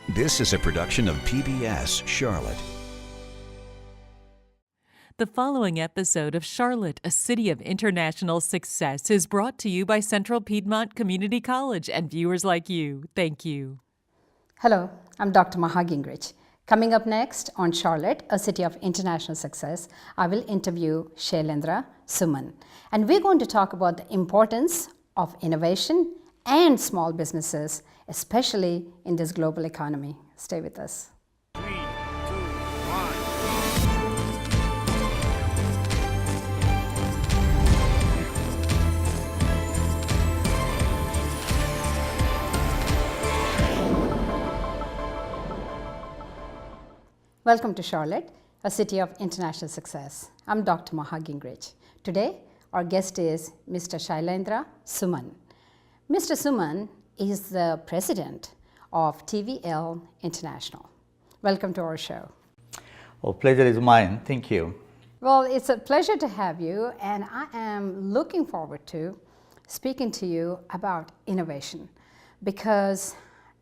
This is a production of PBS Charlotte. The following episode of Charlotte, a City of International Success, is brought to you by Central Piedmont Community College and viewers like you. Thank you. Hello, I'm Dr. Maha Gingrich. Coming up next on Charlotte, a City of International Success, I will interview Shailendra Suman. And we're going to talk about the importance of innovation and small businesses, especially in this global economy. Stay with us. 3, 2, 1. Welcome to Charlotte, a City of International Success. I'm Dr. Maha Gingrich. Today, our guest is Mr. Shailendra Suman. Mr. Suman is the president of TVL International. Welcome to our show. Oh, pleasure is mine. Thank you. Well, it's a pleasure to have you, and I am looking forward to speaking to you about innovation, because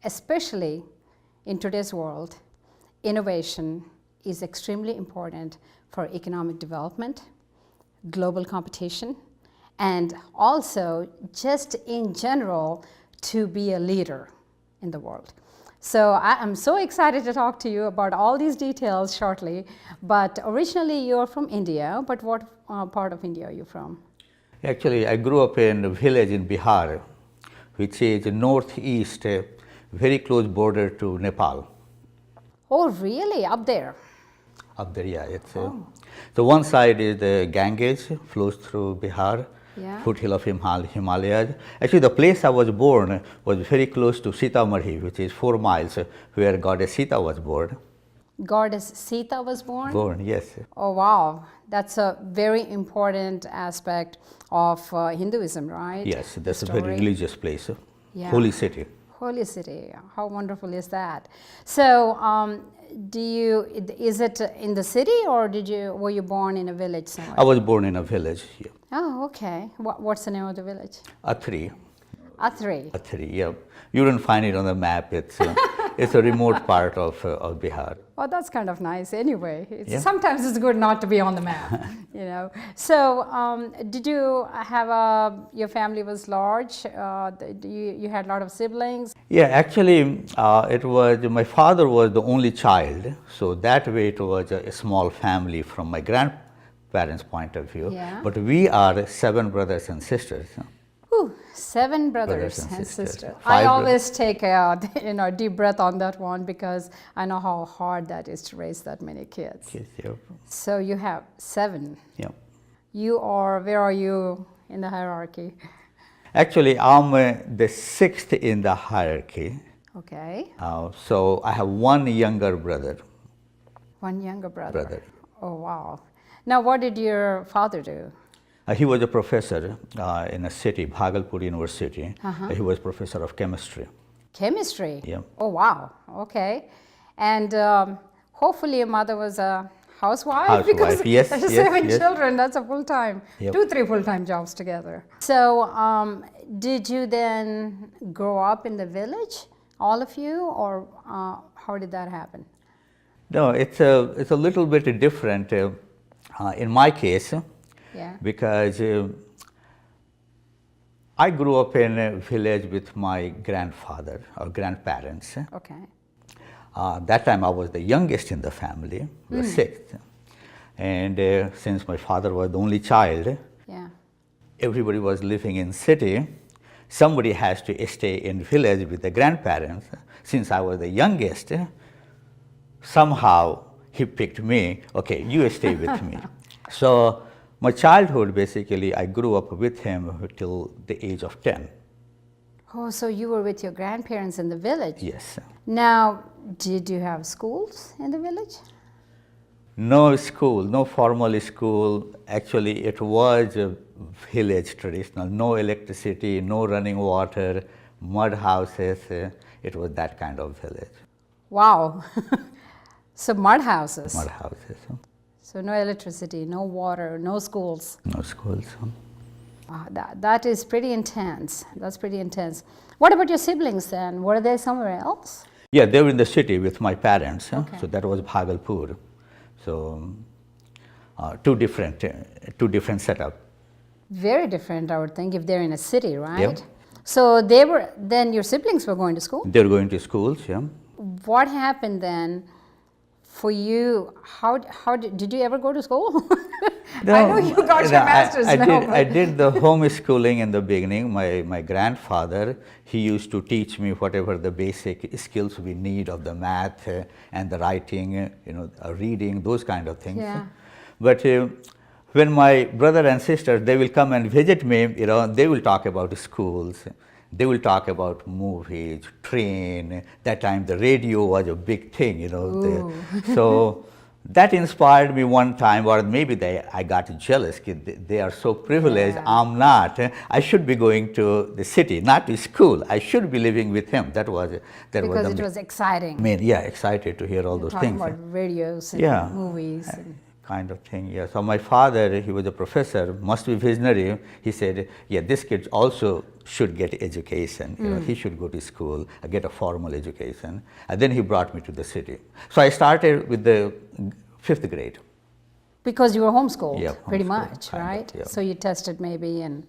especially in today's world, innovation is extremely important for economic development, global competition, and also just in general to be a leader in the world. So I am so excited to talk to you about all these details shortly, but originally you're from India, but what part of India are you from? Actually, I grew up in a village in Bihar, which is northeast, very close border to Nepal. Oh, really? Up there? Up there, yeah. So one side is the Ganges, flows through Bihar, Yeah. foothill of Himalayas. Actually, the place I was born was very close to Sitamarhi, which is 4 miles, where goddess Sita was born. Goddess Sita was born? Born, yes. Oh, wow. That's a very important aspect of Hinduism, right? Yes, that's a Story. very religious place, Yeah. holy city. Holy city. How wonderful is that? So, is it in the city, or were you born in a village somewhere? I was born in a village, yeah. Oh, okay. What's the name of the village? Athri. Athri. Athri, yeah. You don't find it on the map. It's a remote part of Bihar. Oh, that's kind of nice. Anyway, Yeah. sometimes it's good not to be on the map, you know. So, did you have your family was large? You had a lot of siblings? Yeah, actually, it was my father was the only child, so that way it was a small family from my grandparents' point of view. Yeah. But we are 7 brothers and sisters. Whew, 7 brothers Brothers and and sisters. sisters. 5 I always take a deep breath on that one, because I know how hard that is to raise that many kids. Yes, yeah. So you have 7. Yeah. Where are you in the hierarchy? Actually, I'm the 6th in the hierarchy. Okay. So I have 1 younger brother. 1 younger brother. Brother. Oh, wow. Now, what did your father do? He was a professor in a city, Bhagalpur University. He was professor of chemistry. Chemistry? Yeah. Oh, wow. Okay. And hopefully your mother was a housewife? Housewife, Because yes, there's yes, 7 yes. children, that's a full-time, Yep. 2-3 full-time jobs together. So did you then grow up in the village, all of you, or how did that happen? No, it's a little bit different in my case. Yeah. Because I grew up in a village with my grandfather or grandparents. Okay. That time I was the youngest in the family, the 6th. And since my father was the only child, Yeah. everybody was living in city. Somebody has to stay in village with the grandparents. Since I was the youngest, somehow he picked me. Okay, you stay with me. So my childhood, basically, I grew up with him till the age of 10. Oh, so you were with your grandparents in the village? Yes. Now, did you have schools in the village? No school, no formal school. Actually, it was a village traditional. No electricity, no running water, mud houses. It was that kind of village. Wow. So mud houses. Mud houses. So no electricity, no water, no schools. No schools. That is pretty intense. That's pretty intense. What about your siblings then? Were they somewhere else? Yeah, they were in the city with my parents. Okay. So that was Bhagalpur. So two different setup. Very different, I would think, if they're in a city, right? Yep. So they were, then your siblings were going to school? They were going to schools, yeah. What happened then for you? How did you ever go to school? I know you got your master's now. I did the homeschooling in the beginning. My grandfather, he used to teach me whatever the basic skills we need of the math and the writing, reading, those kind of things. Yeah. But when my brother and sister, they will come and visit me, they will talk about schools. They will talk about movies, train. That time the radio was a big thing, So that inspired me one time, or maybe I got jealous. They are so privileged. Yeah. I'm not. I should be going to the city, not to school. I should be living with him. Because it was exciting. Excited to hear all those Talking things. about radios and Yeah. movies. And Kind of thing, yeah. So my father, he was a professor, must be visionary. He said, yeah, this kid also should get education. He should go to school, get a formal education. And then he brought me to the city. So I started with the 5th grade. because you were homeschooled, Yeah, pretty homeschooled, much, kind of, right? yeah. So you tested maybe and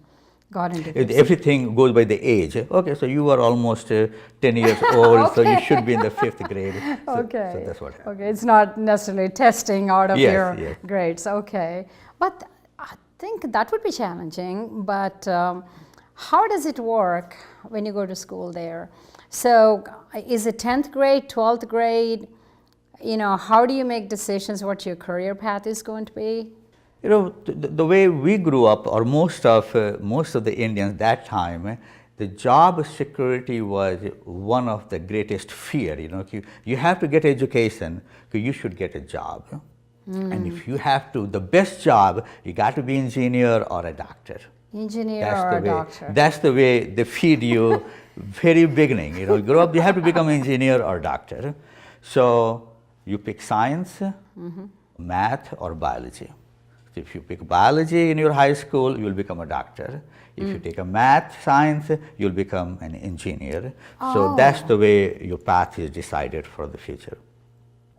got into Everything goes by the age. Okay, so you are almost 10 years old, so you should be in the 5th grade. So, Okay. So that's what happened. Okay, it's not necessarily testing out of Yes, your yes. grades. Okay, but I think that would be challenging. But how does it work when you go to school there? So is it 10th grade, 12th grade? How do you make decisions what your career path is going to be? The way we grew up, or most of the Indians that time, the job security was one of the greatest fear. You have to get education, because you should get a job. And if you have to, the best job, you got to be engineer or a doctor. Engineer That's or the a way, doctor? That's the way they feed you very beginning. You grow up, you have to become an engineer or doctor. So you pick science, math, or biology. So if you pick biology in your high school, you will become a doctor. If you take a math, science, you'll become an engineer. So that's the way your path is decided for the future.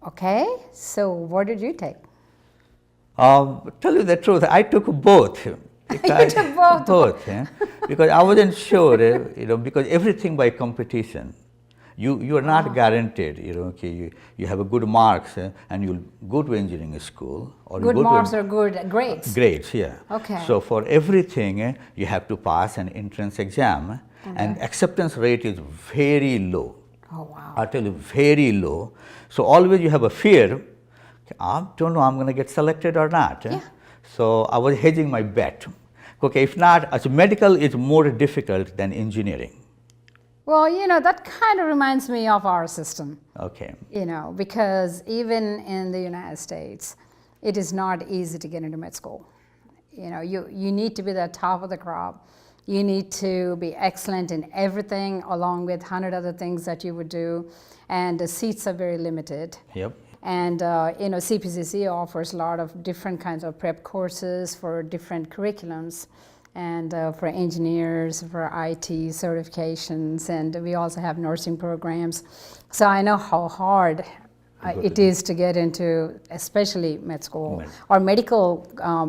Okay, so what did you take? Tell you the truth, I took both. You took both? Both, because I wasn't sure, because everything by competition. You are not guaranteed, okay, you have a good marks and you'll go to engineering school. Or Good you go marks to or good grades? grades, yeah. Okay. So for everything, you have to pass an entrance exam, and acceptance rate is very low. Oh, wow. I tell you, very low. So always you have a fear, I don't know I'm going to get selected or not. Yeah. So I was hedging my bet. Okay, if not, as medical is more difficult than engineering. Well, that kind of reminds me of our system. Okay. Because even in the United States, it is not easy to get into med school. You need to be the top of the crop. You need to be excellent in everything, along with 100 other things that you would do, and the seats are very limited. Yep. And CPCC offers a lot of different kinds of prep courses for different curriculums, and for engineers, for IT certifications, and we also have nursing programs. So I know how hard it is to get into, especially med school or medical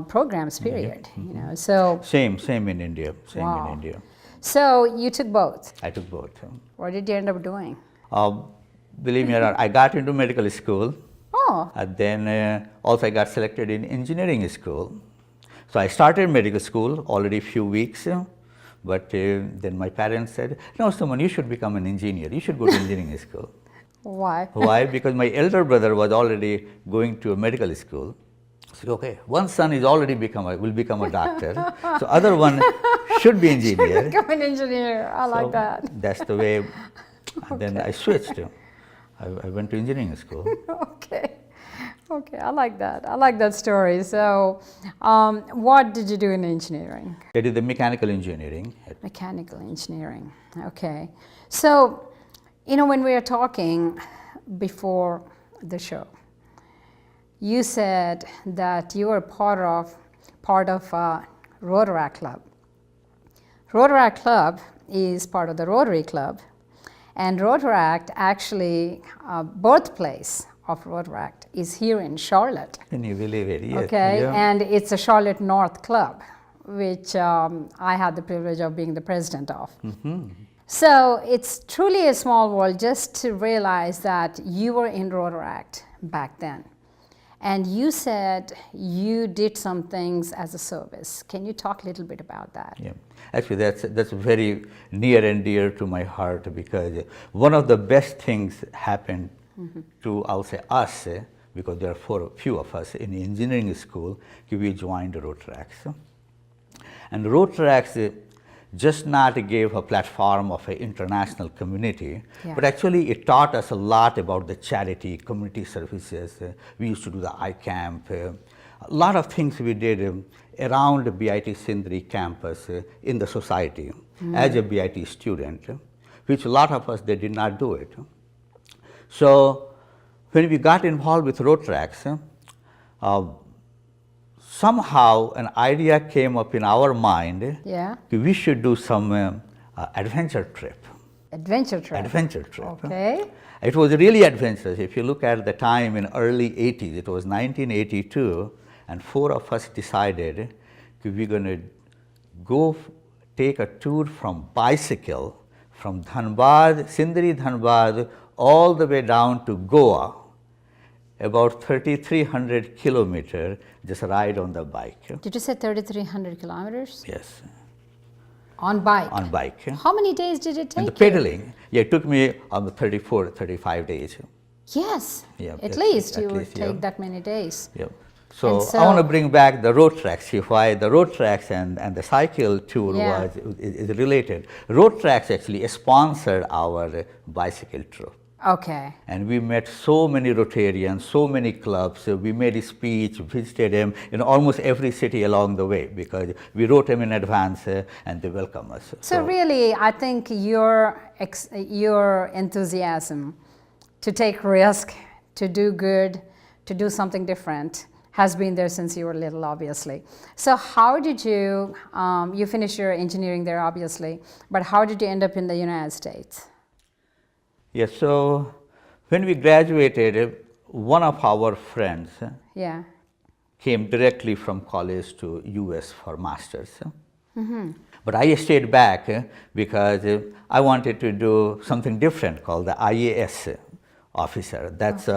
programs, period. So Same in India. Same Wow. in India. So you took both. I took both. What did you end up doing? Believe me or not, I got into medical school. Oh, And then also I got selected in engineering school. So I started medical school already a few weeks, but then my parents said, no, Suman, you should become an engineer. You should go to engineering school. why? Why? Because my elder brother was already going to a medical school. So, okay, one son is already will become a doctor. So other one should be engineer. Become an engineer. I like So that. That's the way. And then I switched. I went to engineering school. Okay, I like that. I like that story. So, what did you do in engineering? I did the mechanical engineering. Mechanical engineering. Okay. So, when we were talking before the show, you said that you were part of Rotaract Club. Rotaract Club is part of the Rotary Club, And Rotaract, actually, birthplace of Rotaract is here in Charlotte. Can you believe it? Yes. Okay, Yeah. and it's a Charlotte North Club, which I had the privilege of being the president of. So it's truly a small world just to realize that you were in Rotaract back then. And you said you did some things as a service. Can you talk a little bit about that? Yeah, actually, that's very near and dear to my heart, because one of the best things happened to, I'll say, us, because there are few of us in engineering school. We joined Rotaract, and Rotaract just not gave a platform of an international community, but actually it taught us a lot about the charity, community services. We used to do the iCamp, a lot of things we did around the BIT Sindri campus in the society as a BIT student, which a lot of us, they did not do it. So when we got involved with Rotaract, somehow an idea came up in our mind. Yeah. We should do some adventure trip. Adventure trip. Adventure trip. Okay. It was really adventurous. If you look at the time in early 80s, it was 1982, and 4 of us decided we're going to go take a tour from bicycle from Dhanbad, Sindri Dhanbad, all the way down to Goa, about 3,300 kilometers, just ride on the bike. Did you say 3,300 kilometers? Yes, On bike? on bike. How many days did it take And the you? pedaling, yeah, it took me 34, 35 days. Yes, Yeah, at yes, least at you would least, take yeah. that many days. Yep. So, And I want to so- bring back the road tracks. See why the road tracks and the cycle tour Yeah. is related. Road tracks actually sponsored our bicycle trip. Okay. And we met so many Rotarians, so many clubs. We made a speech, visited them in almost every city along the way, because we wrote them in advance and they welcome us. So really, I think your enthusiasm to take risk, to do good, to do something different has been there since you were little, obviously. So how did you, you finished your engineering there, obviously, but how did you end up in the United States? Yes, so when we graduated, one of our friends Yeah. came directly from college to US for masters. But I stayed back because I wanted to do something different called the IAS officer. That's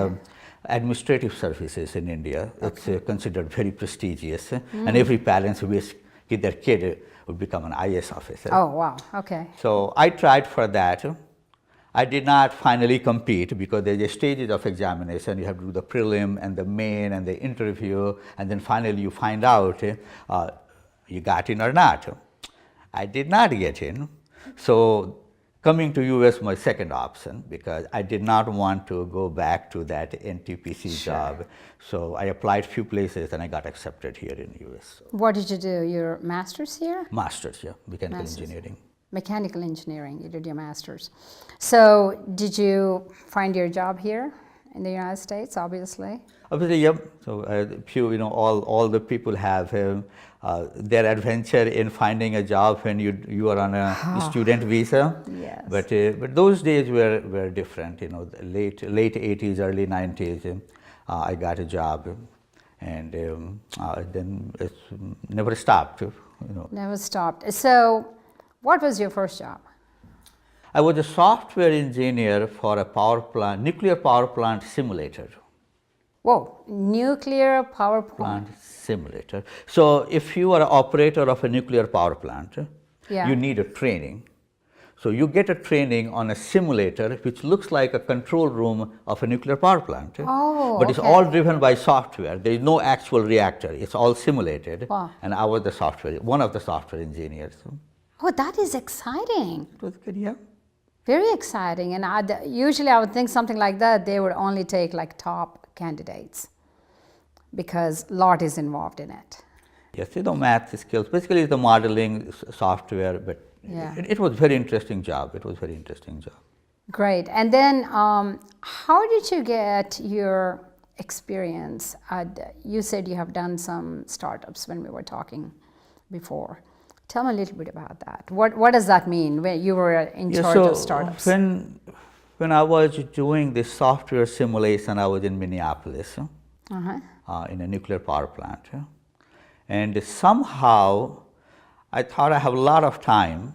administrative services in India. It's considered very prestigious, and every parent wishes their kid would become an IAS officer. Oh, wow. Okay. So I tried for that. I did not finally compete because there's a stages of examination. You have to do the prelim and the main and the interview, and then finally you find out you got in or not. I did not get in. So coming to US my second option, because I did not want to go back to that NTPC job. So I applied few places and I got accepted here in US. What did you do? Your master's here? Masters, yeah, mechanical Masters. engineering. Mechanical engineering, you did your master's. So did you find your job here in the United States, obviously? Obviously, yep. So few, all the people have their adventure in finding a job when you are on a student visa. Yes. But those days were different. The late 80s, early 90s. I got a job, and then it never stopped. Never stopped. So what was your first job? I was a software engineer for a power plant, nuclear power plant simulator. Whoa, nuclear power plant. Plant simulator. So if you are an operator of a nuclear power plant, Yeah. you need a training. So you get a training on a simulator which looks like a control room of a nuclear power plant. Oh, but it's okay. all driven by software. There is no actual reactor. It's all simulated. Wow. And I was one of the software engineers. Oh, that is exciting. It was good, yeah. Very exciting. And usually I would think something like that, they would only take like top candidates because a lot is involved in it. Yes, math skills. Basically, the modeling software, but Yeah. it was very interesting job. It was very interesting job. Great. And then how did you get your experience? You said you have done some startups when we were talking before. Tell me a little bit about that. What does that mean when you were in charge so of startups? when I was doing this software simulation, I was in Minneapolis in a nuclear power plant. And somehow I thought I have a lot of time.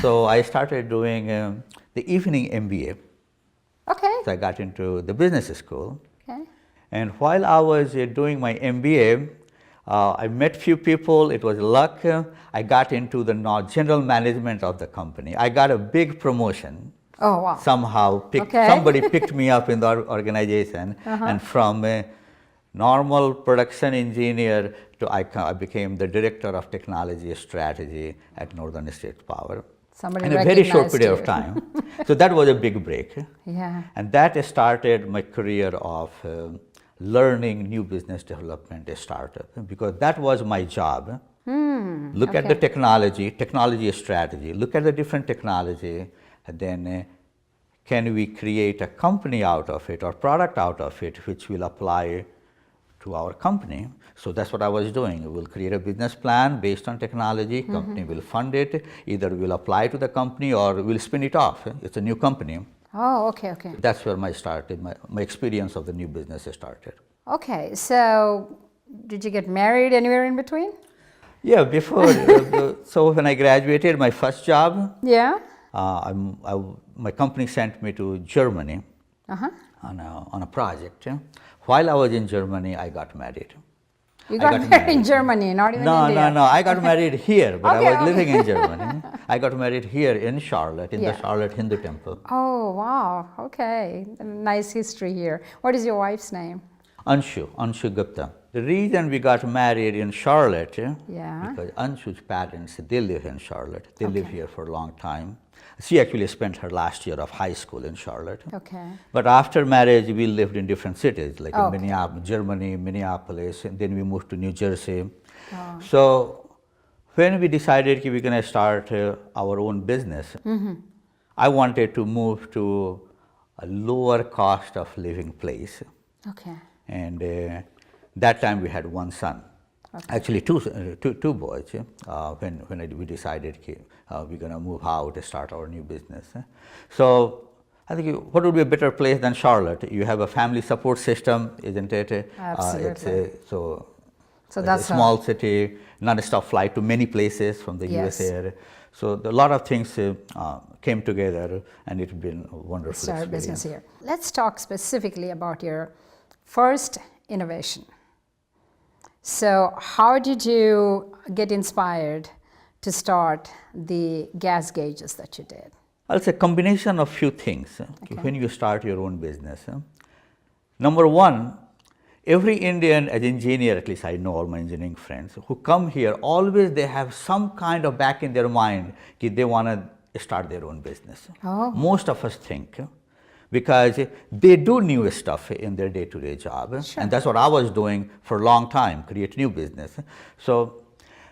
So I started doing the evening MBA. Okay. So I got into the business school. Okay. And while I was doing my MBA, I met few people. It was luck. I got into the general management of the company. I got a big promotion. Oh, wow. Somehow, somebody picked me up in the organization, and from a normal production engineer to I became the director of technology strategy at Northern States Power. Somebody in a very short recognized period you. of time. So that was a big break. Yeah. And that started my career of learning new business development, a startup, because that was my job. Look at the technology strategy, look at the different technology, and then can we create a company out of it or product out of it which will apply to our company. So that's what I was doing. We'll create a business plan based on technology, company will fund it, either we'll apply to the company or we'll spin it off. It's a new company. Oh, okay, okay. That's where my experience of the new business started. Okay, so did you get married anywhere in between? Yeah, before, so when I graduated, my first job, Yeah. my company sent me to Germany on a project. While I was in Germany, I got married. You got married in Germany, not even India? No, I got married here, but Okay, I was living in Germany. I got married here in Charlotte, in the Yeah. Charlotte Hindu temple. Oh, wow, okay. Nice history here. What is your wife's name? Anshu Gupta. The reason we got married in Charlotte, Yeah. because Anshu's parents, they live in Charlotte. They live here for a long time. She actually spent her last year of high school in Charlotte. Okay. But after marriage, we lived in different cities, like Oh, in Germany, Minneapolis, and then we moved to New Jersey. Oh. So when we decided we're going to start our own business, I wanted to move to a lower cost of living place. Okay. And that time we had one son. Actually, two boys. When we decided we're going to move out to start our new business. So I think what would be a better place than Charlotte? You have a family support system, isn't it? Absolutely. So So it's that's a small city, non-stop flight to many places from the Yes. USA. So a lot of things came together, and it's been a wonderful Start experience. business here. Let's talk specifically about your first innovation. So how did you get inspired to start the gas gauges that you did? It's a combination of few things when you start your own business. Number one, every Indian as engineer, at least I know all my engineering friends, who come here, always they have some kind of back in their mind that they want to start their own business. Oh. Most of us think, because they do new stuff in their day-to-day job. Sure. And that's what I was doing for a long time, create new business. So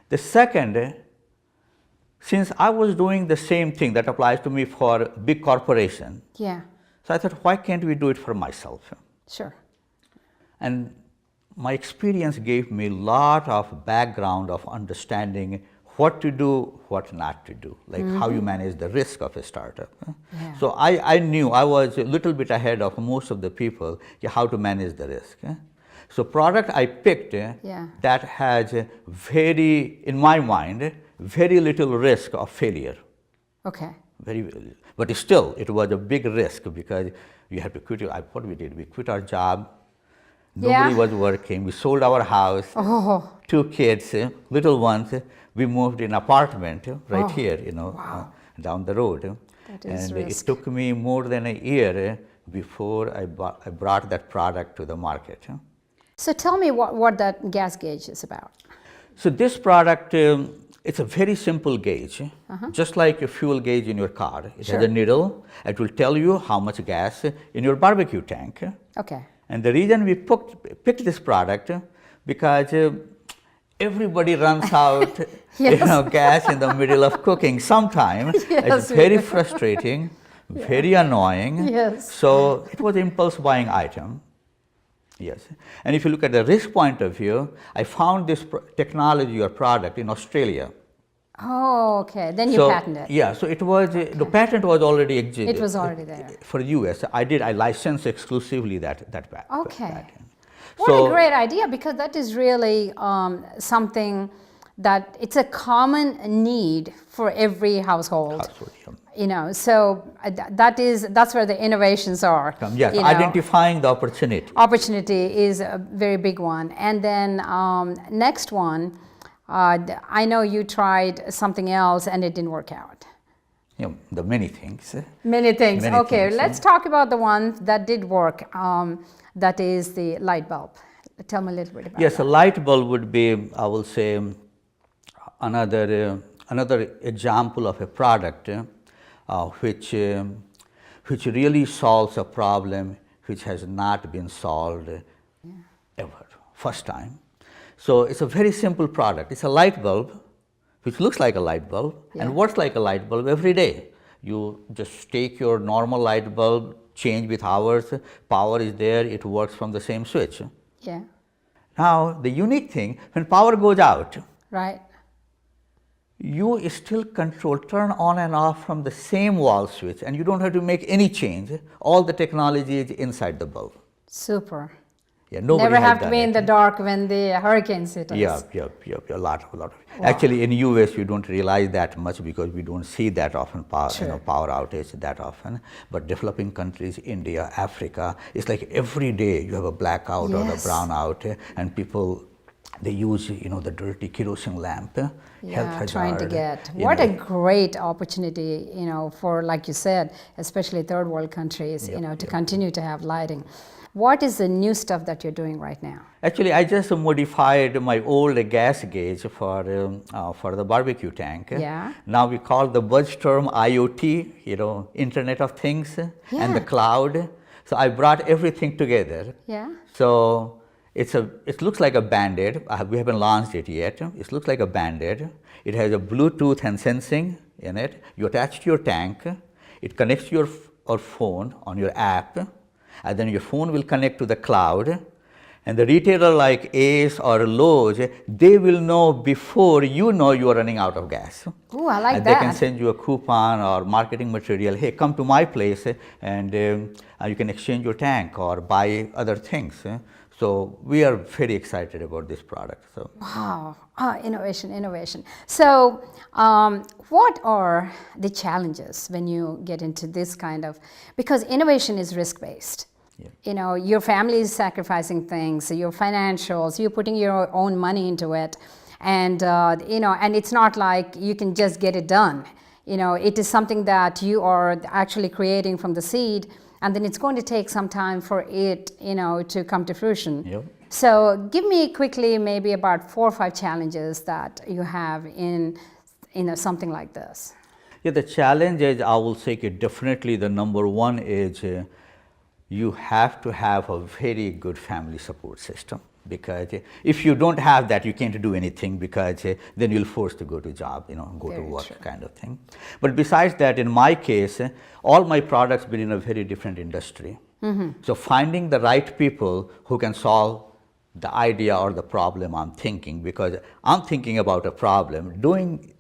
the second, since I was doing the same thing that applies to me for big corporation, Yeah, so I thought, why can't we do it for myself? sure. And my experience gave me a lot of background of understanding what to do, what not to do, like how you manage the risk of a startup. Yeah. So I knew I was a little bit ahead of most of the people how to manage the risk. So product I picked that has very, in my mind, very little risk of failure. Okay. But still, it was a big risk because you have to quit what we did, we quit our job. Nobody was working. We sold our house, 2 kids, little ones. We moved in apartment right here, down the road. That is and risk. it took me more than a year before I brought that product to the market. So tell me what that gas gauge is about. So this product, it's a very simple gauge, just like a fuel gauge in your car. It has a needle. It will tell you how much gas in your barbecue tank. Okay. And the reason we picked this product, because everybody runs out gas in the middle of cooking sometime. It's very frustrating, very annoying. Yes. So it was an impulse buying item. Yes. And if you look at the risk point of view, I found this technology or product in Australia. Oh, okay. Then you So, patented. yeah, so it was, the patent was already existed. It was already there. For US, I licensed exclusively that Okay. patent. What a great idea, because that is really something that it's a common need for every household. You know, so that's where the innovations are. Yes, you know. identifying the opportunity. Opportunity is a very big one. And then next one, I know you tried something else and it didn't work out. You know, the many things. Many things. Many Okay, things, let's talk about the one that did work. That is the light bulb. Tell me a little bit about Yes, that. a light bulb would be, I will say, another example of a product which really solves a problem which has not been solved ever, first time. So it's a very simple product. It's a light bulb which looks like a light bulb and works like a light bulb every day. You just take your normal light bulb, change with hours, power is there, it works from the same switch. Yeah. Now, the unique thing, when power goes out, Right. you still control, turn on and off from the same wall switch, and you don't have to make any change. All the technology is inside the bulb. Super. Yeah, nobody Never has have to done be in it. the dark when the hurricanes hit us. Yeah, a lot of. Actually, in US, you don't realize that much because we don't see that often, power outage that often. But developing countries, India, Africa, it's like every day you have a blackout or a brownout, and people, they use, the dirty kerosene lamp. Yeah, trying to get. What a great opportunity, for, like you said, especially third world countries, to continue to have lighting. What is the new stuff that you're doing right now? Actually, I just modified my old gas gauge for the barbecue tank. Yeah. Now we call the buzz term IoT, Internet of Things and the cloud. So I brought everything together. Yeah. So it looks like a Band-Aid. We haven't launched it yet. It looks like a Band-Aid. It has a Bluetooth and sensing in it. You attach to your tank. It connects to your phone on your app. And then your phone will connect to the cloud, and the retailer like Ace or Lowe's, they will know before you are running out of gas. Ooh, I like and that. They can send you a coupon or marketing material. Hey, come to my place and you can exchange your tank or buy other things. So we are very excited about this product. So. Wow, innovation. So what are the challenges when you get into this kind of, because innovation is risk-based. Yeah. Your family is sacrificing things, your financials, you're putting your own money into it. And, and it's not like you can just get it done. It is something that you are actually creating from the seed, and then it's going to take some time for it, to come to fruition. Yep. So give me quickly maybe about 4 or 5 challenges that you have in something like this. Yeah, the challenge is, I will say definitely the number one is you have to have a very good family support system, because if you don't have that, you can't do anything, because then you'll forced to go to job, go Very to work true. kind of thing. But besides that, in my case, all my products been in a very different industry. Mm-hmm. So finding the right people who can solve the idea or the problem I'm thinking, because I'm thinking about a problem,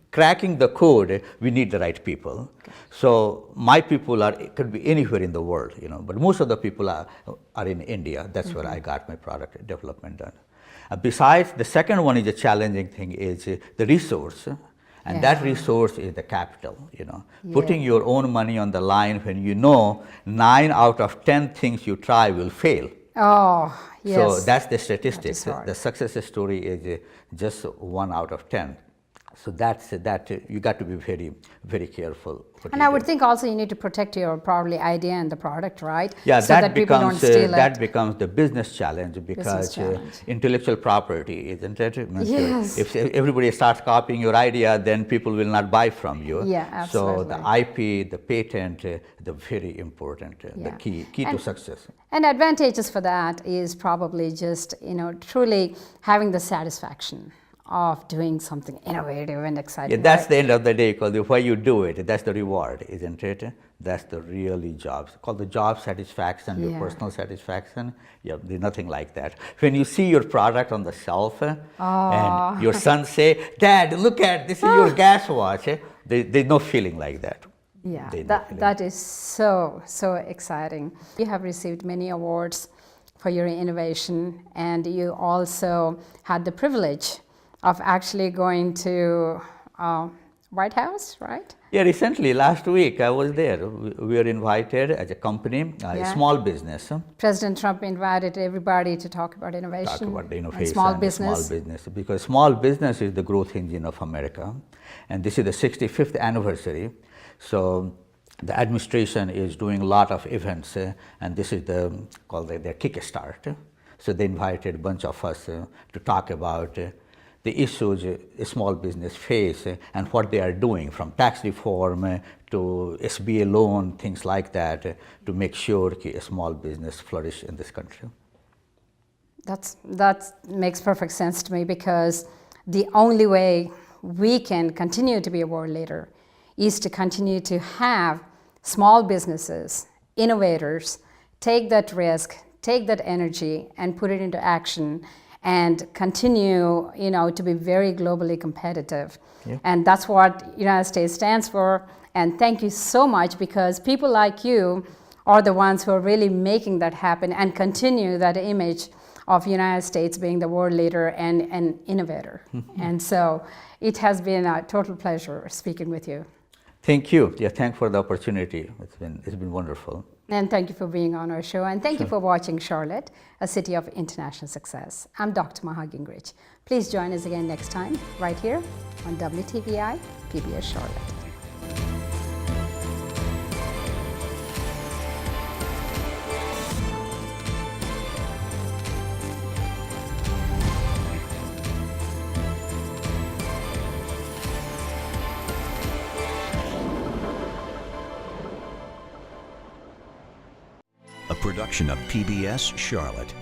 cracking the code, we need the right people. Okay. So my people could be anywhere in the world, but most of the people are in India. That's where I got my product development done. Besides, the second one is a challenging thing is the resource. And that resource is the capital, Putting your own money on the line when 9 out of 10 things you try will fail. Oh, yes. So that's the statistics. That is hard. The success story is just 1 out of 10. So that's that. You got to be very, very careful. And I would think also you need to protect your probably idea and the product, right? Yeah, so that people don't steal that it. becomes the business challenge, because intellectual property, isn't it? Yes. If everybody starts copying your idea, then people will not buy from you. Yeah, absolutely. So the IP, the patent, the very important, the key to success. And advantages for that is probably just truly having the satisfaction of doing something innovative and exciting. Yeah, that's right? the end of the day, because why you do it, that's the reward, isn't it? That's the really job. It's called the job satisfaction, your Yeah. personal satisfaction. Yeah, there's nothing like that. When you see your product on the shelf and your son say, Dad, look at, this is your gas watch. There's no feeling like that. Yeah, There's no feeling. that is so exciting. You have received many awards for your innovation, and you also had the privilege of actually going to White House, right? Yeah, recently, last week, I was there. We were invited as a company, a Yeah. small business. President Trump invited everybody to talk about innovation. Talk about the and innovation small and the business. small business, because small business is the growth engine of America, and this is the 65th anniversary. So the administration is doing a lot of events, and this is called their kickstart. So they invited a bunch of us to talk about the issues a small business face and what they are doing, from tax reform to SBA loan, things like that, to make sure a small business flourish in this country. That makes perfect sense to me, because the only way we can continue to be a world leader is to continue to have small businesses, innovators, take that risk, take that energy and put it into action, and continue, to be very globally competitive. Yeah. And that's what United States stands for. And thank you so much, because people like you are the ones who are really making that happen and continue that image of United States being the world leader and an innovator. And so it has been a total pleasure speaking with you. Thank you. Yeah, thanks for the opportunity. It's been wonderful. And thank you for being on our show. And thank you for watching Charlotte, a city of international success. I'm Dr. Maha Gingrich. Please join us again next time, right here on WTVI PBS Charlotte. A production of PBS Charlotte.